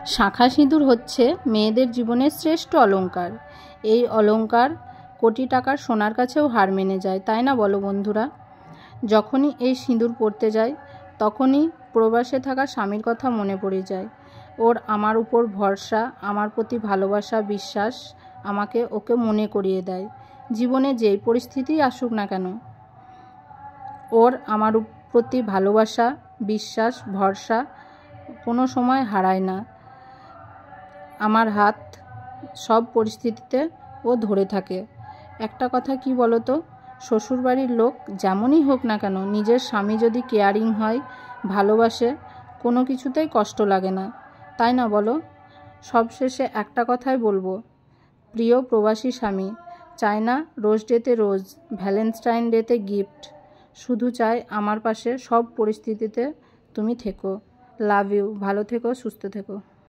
শাঁখা সিঁদুর হচ্ছে মেয়েদের জীবনের শ্রেষ্ঠ অলংকার। এই অলংকার কোটি টাকার সোনার কাছেও হার মেনে যায়, তাই না বলো বন্ধুরা? যখনই এই সিঁদুর পরতে যাই তখনই প্রবাসে থাকা স্বামীর কথা মনে পড়ে যায়। ওর আমার উপর ভরসা, আমার প্রতি ভালোবাসা, বিশ্বাস আমাকে ওকে মনে করিয়ে দেয়। জীবনে যেই পরিস্থিতি আসুক না কেন, ওর আমার প্রতি ভালোবাসা, বিশ্বাস, ভরসা কোনো সময় হারায় না। আমার হাত সব পরিস্থিতিতে ও ধরে থাকে। একটা কথা কি বলো তো, শ্বশুরবাড়ির লোক যেমনই হোক না কেন, নিজের স্বামী যদি কেয়ারিং হয়, ভালোবাসে, কোনো কিছুতেই কষ্ট লাগে না, তাই না বলো? সবশেষে একটা কথাই বলবো, প্রিয় প্রবাসী স্বামী, চাই না রোজ ডেতে রোজ, ভ্যালেন্টাইন ডেতে গিফট, শুধু চাই আমার পাশে সব পরিস্থিতিতে তুমি থেকো। Love you. ভালো থেকো, সুস্থ থেকো।